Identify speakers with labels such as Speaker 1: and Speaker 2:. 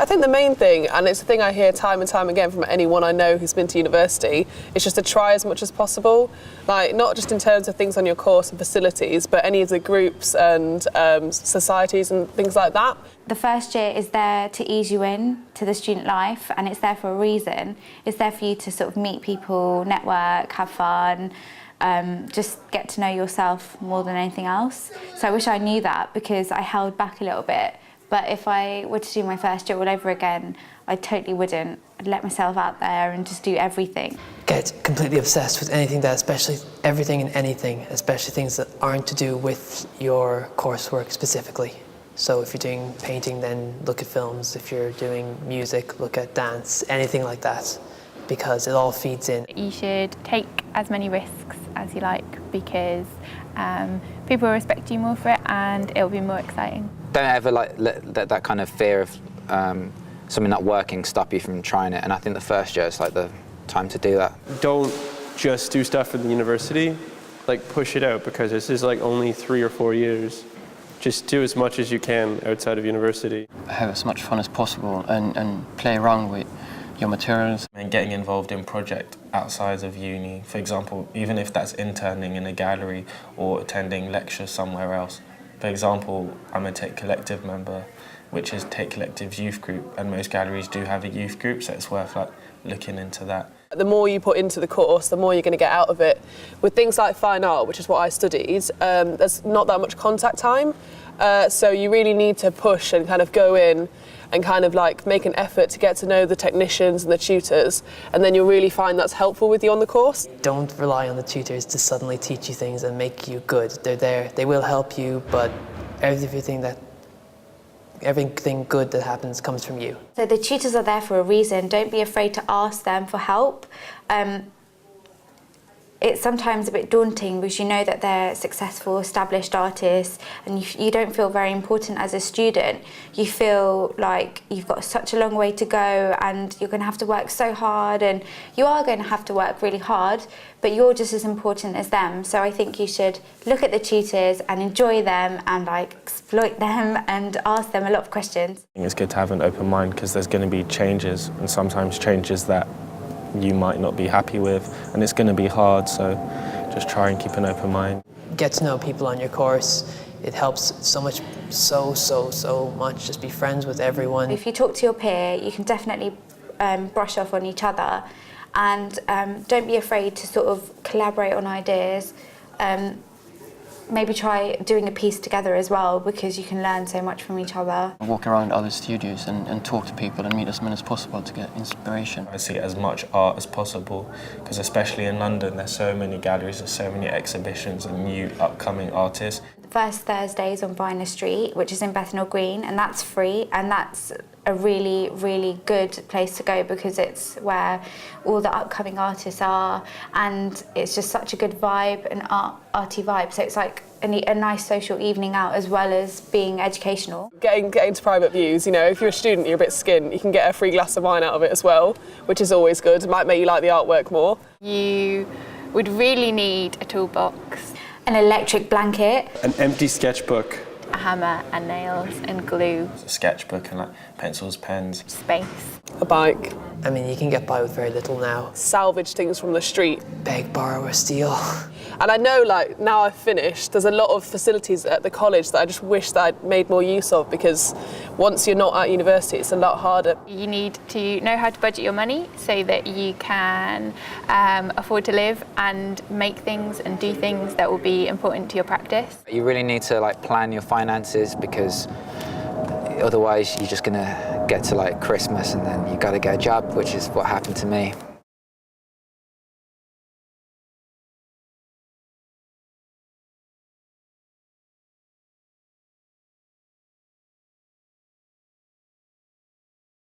Speaker 1: I think the main thing, and it's a thing I hear time and time again from anyone I know who's been to university, is just to try as much as possible. Like, not just in terms of things on your course and facilities, but any of the groups and societies and things like that.
Speaker 2: The first year is there to ease you in to the student life, and it's there for a reason. It's there for you to sort of meet people, network, have fun, just get to know yourself more than anything else. So I wish I knew that, because I held back a little bit. But if I were to do my first year all over again, I totally wouldn't. I'd let myself out there and just do everything.
Speaker 3: Get completely obsessed with anything that, especially everything and anything, especially things that aren't to do with your coursework specifically. So if you're doing painting, then look at films. If you're doing music, look at dance, anything like that, because it all feeds in.
Speaker 4: You should take as many risks as you like, because people will respect you more for it and it'll be more exciting.
Speaker 5: Don't ever let that kind of fear of something not working stop you from trying it, and I think the first year is like the time to do that.
Speaker 6: Don't just do stuff in the university, like push it out, because this is like only 3 or 4 years. Just do as much as you can outside of university.
Speaker 7: Have as much fun as possible and play around with your materials.
Speaker 8: And getting involved in project outside of uni, for example, even if that's interning in a gallery or attending lectures somewhere else. For example, I'm a Take Collective member, which is Take Collective's youth group, and most galleries do have a youth group, so it's worth looking into that.
Speaker 1: The more you put into the course, the more you're going to get out of it. With things like fine art, which is what I studied, there's not that much contact time, so you really need to push and kind of go in and kind of like make an effort to get to know the technicians and the tutors, and then you'll really find that's helpful with you on the course.
Speaker 3: Don't rely on the tutors to suddenly teach you things and make you good. They're there, they will help you, but everything good that happens comes from you.
Speaker 2: So the tutors are there for a reason. Don't be afraid to ask them for help. It's sometimes a bit daunting because you know that they're successful, established artists, and you don't feel very important as a student. You feel like you've got such a long way to go and you're going to have to work so hard, and you are going to have to work really hard, but you're just as important as them. So I think you should look at the tutors and enjoy them and exploit them and ask them a lot of questions.
Speaker 8: It's good to have an open mind, because there's going to be changes, and sometimes changes that you might not be happy with, and it's going to be hard, so just try and keep an open mind.
Speaker 3: Get to know people on your course. It helps so much, so much. Just be friends with everyone.
Speaker 2: If you talk to your peer, you can definitely brush off on each other, and don't be afraid to sort of collaborate on ideas. Maybe try doing a piece together as well, because you can learn so much from each other.
Speaker 7: Walk around other studios and talk to people and meet as many as possible to get inspiration.
Speaker 8: I see as much art as possible, because especially in London there's so many galleries, there's so many exhibitions and new upcoming artists.
Speaker 2: The first Thursday is on Viner Street, which is in Bethnal Green, and that's free, and that's a really, really good place to go, because it's where all the upcoming artists are, and it's just such a good vibe, an arty vibe. So it's like a nice social evening out as well as being educational.
Speaker 1: Getting to private views, you know, if you're a student, you're a bit skint, you can get a free glass of wine out of it as well, which is always good. It might make you like the artwork more.
Speaker 4: You would really need a toolbox,
Speaker 2: An electric blanket,
Speaker 6: An empty sketchbook,
Speaker 4: a hammer and nails and glue,
Speaker 8: A sketchbook and pencils, pens.
Speaker 4: space.
Speaker 1: A bike.
Speaker 3: I mean, you can get by with very little now.
Speaker 1: Salvage things from the street.
Speaker 3: Beg, borrow, or steal.
Speaker 1: And I know, like, now I've finished, there's a lot of facilities at the college that I just wish that I'd made more use of, because once you're not at university, it's a lot harder.
Speaker 4: You need to know how to budget your money so that you can afford to live and make things and do things that will be important to your practice.
Speaker 5: You really need to plan your finances, because otherwise you're just going to get to Christmas and then you got to get a job, which is what happened to me.